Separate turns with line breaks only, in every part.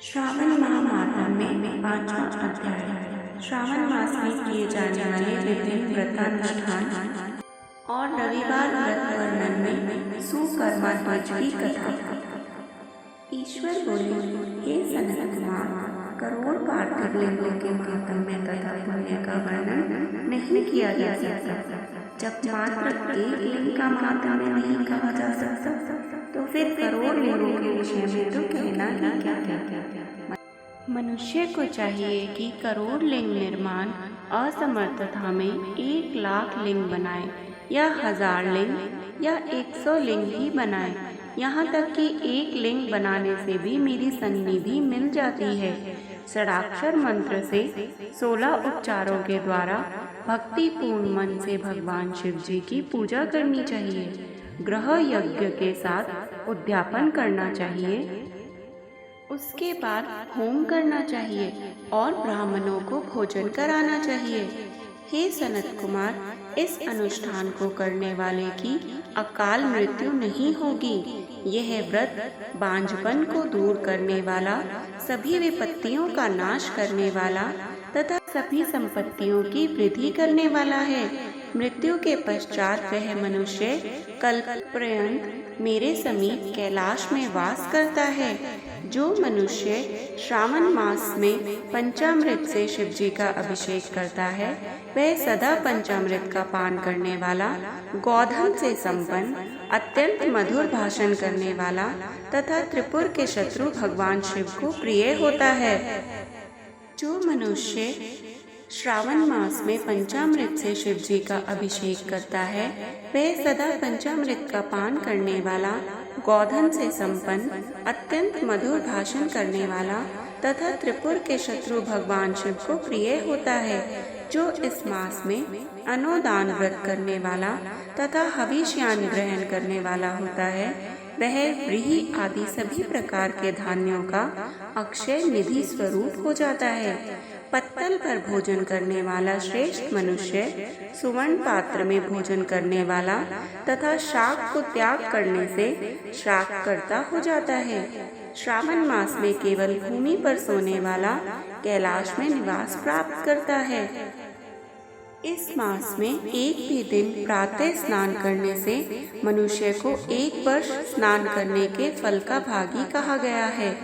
श्रावण माह माहात्म्य में पांचवा अध्याय। श्रावण मास में किए जाने वाले विभिन्न व्रतानुष्ठान और रविवार व्रत वर्णन में सुकर्मा ध्वज की कथा। ईश्वर बोले, हे सनत कुमार, करोड़ पार्थिव लिंगों के महात्म्य तथा पुण्य का वर्णन नहीं किया जा सकता। जब मात्र एक लिंग का महात्म्य नहीं कहा जा सकता तो फिर करोड़ लिंगों के विषय में तो कहना ही क्या। मनुष्य को चाहिए कि करोड़ लिंग निर्माण असमर्थता में 1,00,000 लिंग बनाए या 1000 लिंग या 100 लिंग ही बनाए। यहाँ तक कि एक लिंग बनाने से भी मेरी सन्निधि मिल जाती है। षडाक्षर मंत्र से 16 उपचारों के द्वारा भक्तिपूर्ण मन से भगवान शिव जी की पूजा करनी चाहिए। ग्रह यज्ञ के साथ उद्यापन करना चाहिए। उसके बाद होम करना चाहिए और ब्राह्मणों को भोजन कराना चाहिए। हे सनत कुमार, इस अनुष्ठान को करने वाले की अकाल मृत्यु नहीं होगी। यह व्रत बांझपन को दूर करने वाला, सभी विपत्तियों का नाश करने वाला तथा सभी संपत्तियों की वृद्धि करने वाला है। मृत्यु के पश्चात वह मनुष्य कल्प पर्यंत मेरे समीप कैलाश में वास करता है। जो मनुष्य श्रावण मास में पंचामृत से शिव जी का अभिषेक करता है, वह सदा पंचामृत का पान करने वाला, गोधन से संपन्न, अत्यंत मधुर भाषण करने वाला तथा त्रिपुर के शत्रु भगवान शिव को प्रिय होता है। जो मनुष्य श्रावण मास में पंचामृत से शिव जी का अभिषेक करता है, वह सदा पंचामृत का पान करने वाला, गोधन से संपन्न, अत्यंत मधुर भाषण करने वाला तथा त्रिपुर के शत्रु भगवान शिव को प्रिय होता है। जो इस मास में अनोदान व्रत करने वाला तथा हविष्यान ग्रहण करने वाला होता है, वह व्रीहि आदि सभी प्रकार के धान्यों का अक्षय निधि स्वरूप हो जाता है। पत्तल पर भोजन करने वाला श्रेष्ठ मनुष्य सुवर्ण पात्र में भोजन करने वाला तथा शाक को त्याग करने से शाक कर्ता हो जाता है। श्रावण मास में केवल भूमि पर सोने वाला कैलाश में निवास प्राप्त करता है। इस मास में एक भी दिन प्रातः स्नान करने से मनुष्य को 1 वर्ष स्नान करने के फल का भागी कहा गया है।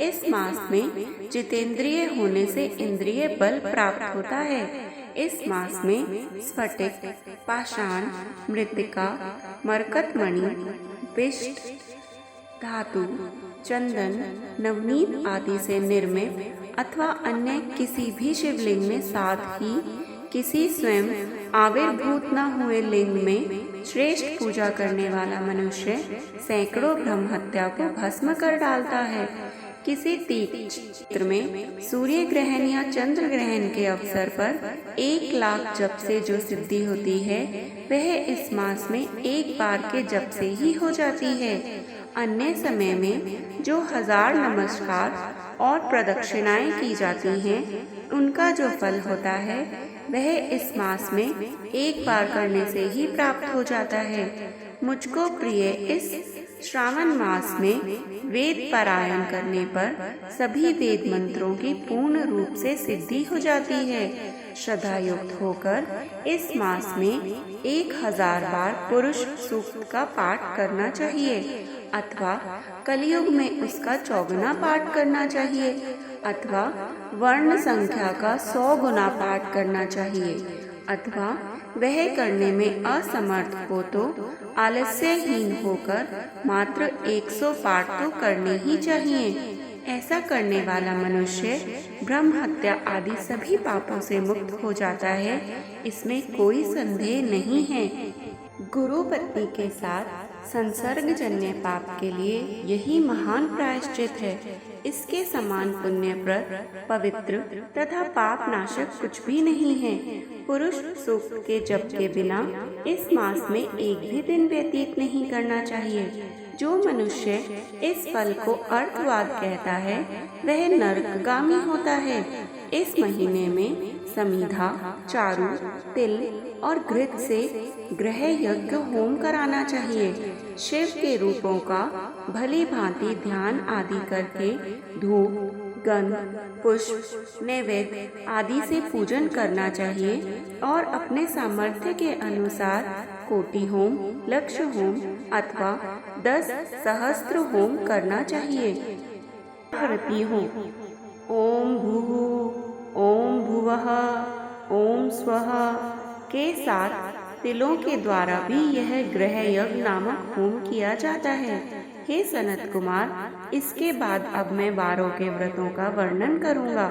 इस मास में जितेंद्रिय होने से इंद्रिय बल प्राप्त होता है। इस मास में स्फटिक, पाषाण, मृत्तिका, मरकतमणि, विष्ट, धातु, चंदन, नवनीत आदि से निर्मित अथवा अन्य किसी भी शिवलिंग में, साथ ही किसी स्वयं आविर्भूत न हुए लिंग में श्रेष्ठ पूजा करने वाला मनुष्य सैकड़ों ब्रह्म हत्या को भस्म कर डालता है। किसी तीर्थ में सूर्य ग्रहण या चंद्र ग्रहण के अवसर पर 1,00,000 जप से जो सिद्धि होती है, वह इस मास में एक बार के जप से ही हो जाती है। अन्य समय में जो 1000 नमस्कार और प्रदक्षिणाएं की जाती हैं, उनका जो फल होता है वह इस मास में एक बार करने से ही प्राप्त हो जाता है। मुझको प्रिय इस श्रावण मास में वेद पारायण करने पर सभी वेद मंत्रों की पूर्ण रूप से सिद्धि हो जाती है। श्रद्धा युक्त होकर इस मास में 1000 बार पुरुष सूक्त का पाठ करना चाहिए अथवा कलयुग में उसका 4 पाठ करना चाहिए अथवा वर्ण संख्या का 100 गुना पाठ करना चाहिए अथवा वह करने में असमर्थ हो तो आलस्यहीन होकर मात्र 100 पाठ तो करने ही चाहिए। ऐसा करने वाला मनुष्य ब्रह्म हत्या आदि सभी पापों से मुक्त हो जाता है, इसमें कोई संदेह नहीं है। गुरु पत्नी के साथ संसर्गजन्य पाप के लिए यही महान प्रायश्चित है। इसके समान पुण्यप्रद, पवित्र तथा पाप नाशक कुछ भी नहीं है। पुरुष सूक्त के जप के बिना इस मास में एक भी दिन व्यतीत नहीं करना चाहिए। जो मनुष्य इस फल को अर्थवाद कहता है, वह नरकगामी होता है। इस महीने में समीधा, चारु, तिल और घृत से ग्रह यज्ञ होम कराना चाहिए। शिव के रूपों का भली भांति ध्यान आदि करके धूप, गंध, पुष्प, नैवेद्य आदि से पूजन करना चाहिए और अपने सामर्थ्य के अनुसार कोटि होम, लक्ष होम अथवा 10 सहस्त्र होम करना चाहिए। आरती होम। ओम भूः ओम भुवः ओम स्वः के साथ तिलों के द्वारा भी यह ग्रह यज्ञ नामक होम किया जाता है। हे सनत कुमार, इसके बाद अब मैं 12 के व्रतों का वर्णन करूंगा,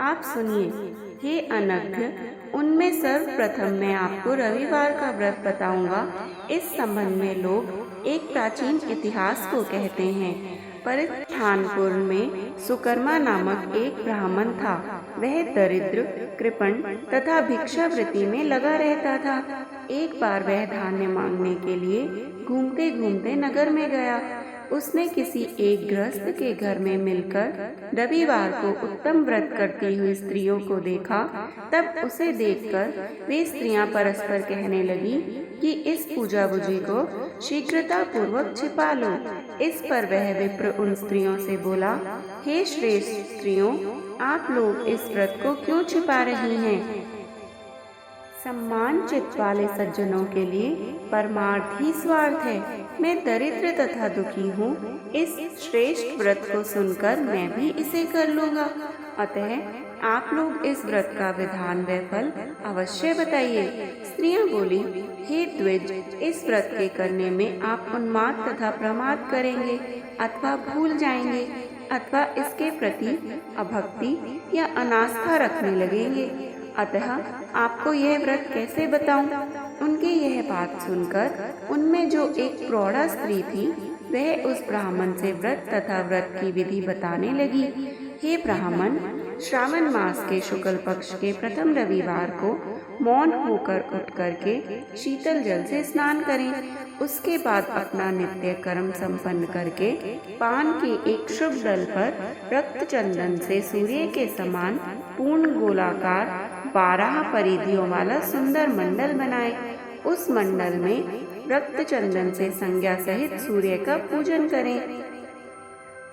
आप सुनिए। हे अनघ्य, उनमें सर्वप्रथम मैं आपको रविवार का व्रत बताऊंगा। इस संबंध में लोग एक प्राचीन इतिहास को कहते हैं। परिधानपुर में सुकर्मा नामक एक ब्राह्मण था। वह दरिद्र, कृपण तथा भिक्षावृत्ति में लगा रहता था। एक बार वह धान्य मांगने के लिए घूमते घूमते नगर में गया। उसने किसी एक गृहस्थ के घर में मिलकर रविवार को उत्तम व्रत करती हुई स्त्रियों को देखा। तब उसे देखकर वे स्त्रियां परस्पर कहने लगी कि इस पूजा बुझी को शीघ्रता पूर्वक छिपा लो। इस पर वह विप्र उन स्त्रियों से बोला, हे श्रेष्ठ स्त्रियों, आप लोग इस व्रत को क्यों छिपा रही हैं? सम्मान चित्त वाले सज्जनों के लिए परमार्थ ही स्वार्थ है। मैं दरिद्र तथा दुखी हूँ। इस श्रेष्ठ व्रत को सुनकर मैं भी इसे कर लूँगा। अतः आप लोग इस व्रत का विधान व फल अवश्य बताइए। स्त्रियां बोली, हे द्विज, इस व्रत के करने में आप उन्माद तथा प्रमाद करेंगे अथवा भूल जाएंगे अथवा इसके प्रति अभक्ति या अनास्था रखने लगेंगे। अतः आपको यह व्रत कैसे बताऊं? उनकी यह बात सुनकर उनमें जो एक प्रौढ़ा स्त्री थी, वह उस ब्राह्मण से व्रत तथा व्रत की विधि बताने लगी। हे ब्राह्मण, श्रावण मास के शुक्ल पक्ष के प्रथम रविवार को मौन होकर उठ करके शीतल जल से स्नान करें। उसके बाद अपना नित्य कर्म संपन्न करके पान के एक शुभ दल पर रक्त चंदन से सूर्य के समान पूर्ण गोलाकार 12 परिधियों वाला सुंदर मंडल बनाए। उस मंडल में रक्त चंदन से संज्ञा सहित सूर्य का पूजन करें।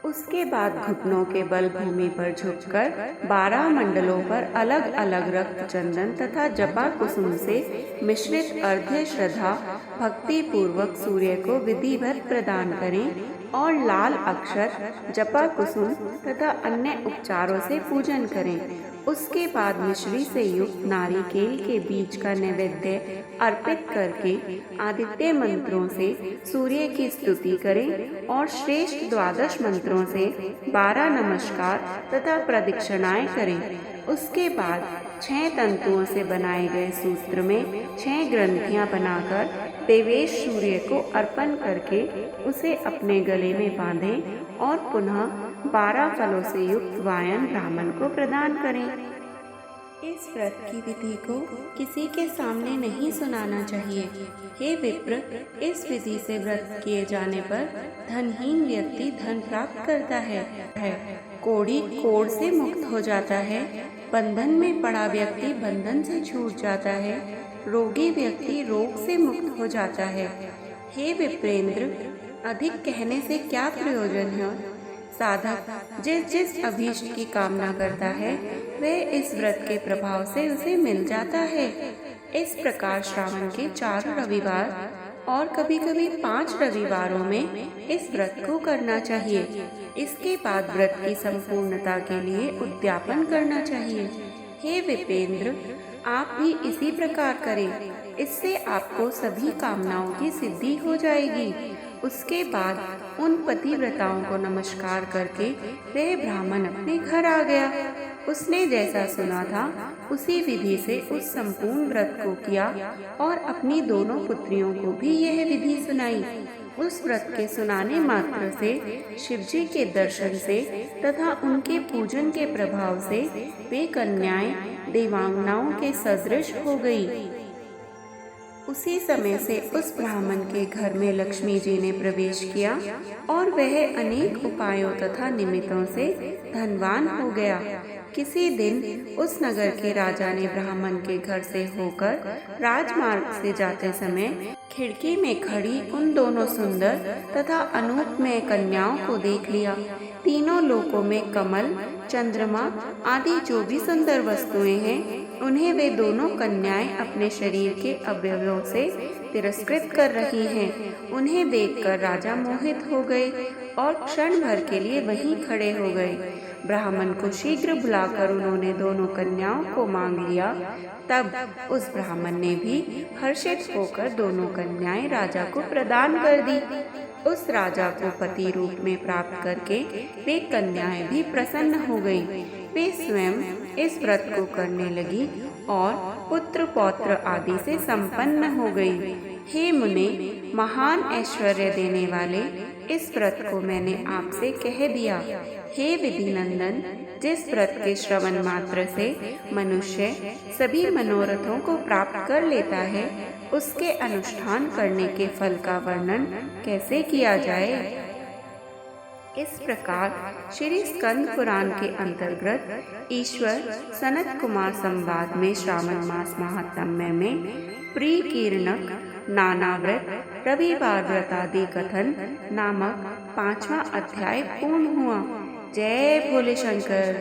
उसके बाद घुटनों के बल भूमि पर झुककर 12 मंडलों पर अलग अलग रक्त चंदन तथा जपा कुसुम से मिश्रित अर्घ्य श्रद्धा भक्ति पूर्वक सूर्य को विधिवत प्रदान करें और लाल अक्षर, जपा कुसुम तथा अन्य उपचारों से पूजन करें। उसके बाद मिश्री से युक्त नारिकेल के बीज का नैवेद्य अर्पित करके आदित्य मंत्रों से सूर्य की स्तुति करें और श्रेष्ठ 12 मंत्रों से 12 नमस्कार तथा प्रदक्षिणाएं करें। उसके बाद 6 तंतुओं से बनाए गए सूत्र में 6 ग्रंथियां बनाकर देवेश सूर्य को अर्पण करके उसे अपने गले में बांधें और पुनः 12 फलों से युक्त वायन ब्राह्मण को प्रदान करें। इस व्रत की विधि को किसी के सामने नहीं सुनाना चाहिए। हे विप्र, इस विधि से व्रत किए जाने पर धनहीन व्यक्ति धन प्राप्त करता है, कोढ़ी कोढ़ से मुक्त हो जाता है, बंधन में पड़ा व्यक्ति बंधन से छूट जाता है, रोगी व्यक्ति रोग से मुक्त हो जाता है। हे विप्रेंद्र, अधिक कहने से क्या प्रयोजन है? साधक जिस जिस अभीष्ट की कामना करता है वह इस व्रत के प्रभाव से उसे मिल जाता है। इस प्रकार श्रावण के 4 रविवार और कभी कभी 5 रविवारों में इस व्रत को करना चाहिए। इसके बाद व्रत की संपूर्णता के लिए उद्यापन करना चाहिए। हे विपेंद्र, आप भी इसी प्रकार करें, इससे आपको सभी कामनाओं की सिद्धि हो जाएगी। उसके बाद उन पतिव्रताओं को नमस्कार करके वह ब्राह्मण अपने घर आ गया। उसने जैसा सुना था उसी विधि से उस संपूर्ण व्रत को किया और अपनी दोनों पुत्रियों को भी यह विधि सुनाई। उस व्रत के सुनाने मात्र से शिवजी के दर्शन से तथा उनके पूजन के प्रभाव से वे कन्याएं देवांगनाओं के सदृश हो गई। उसी समय से उस ब्राह्मण के घर में लक्ष्मी जी ने प्रवेश किया और वह अनेक उपायों तथा निमित्तों से धनवान हो गया। किसी दिन उस नगर के राजा ने ब्राह्मण के घर से होकर राजमार्ग से जाते समय खिड़की में खड़ी उन दोनों सुंदर तथा अनुपमेय कन्याओं को देख लिया। तीनों लोकों में कमल, चंद्रमा आदि जो भी सुंदर वस्तुएं हैं, उन्हें वे दोनों कन्याएं अपने शरीर के अवयवों से तिरस्कृत कर रही हैं। उन्हें देखकर राजा मोहित हो गए और क्षण भर के लिए वहीं खड़े हो गए। ब्राह्मण को शीघ्र बुलाकर उन्होंने दोनों कन्याओं को मांग लिया। तब उस ब्राह्मण ने भी हर्षित होकर दोनों कन्याएं राजा को प्रदान कर दी। उस राजा को पति रूप में प्राप्त करके वे कन्याएं भी प्रसन्न हो गई। वे स्वयं इस व्रत को करने लगी और पुत्र पौत्र आदि से संपन्न हो गई। हे मुने, महान ऐश्वर्य देने वाले इस व्रत को मैंने आपसे कह दिया। हे विधिनंदन, जिस व्रत के श्रवण मात्र से मनुष्य सभी मनोरथों को प्राप्त कर लेता है, उसके अनुष्ठान करने के फल का वर्णन कैसे किया जाए। इस प्रकार श्री स्कंद पुराण के अंतर्गत ईश्वर सनत कुमार संवाद में श्रावण मास महात्म्य में प्रीकीर्णक, नाना व्रत, रविवार व्रत आदि कथन नामक 5वां अध्याय पूर्ण हुआ। जय भोले शंकर।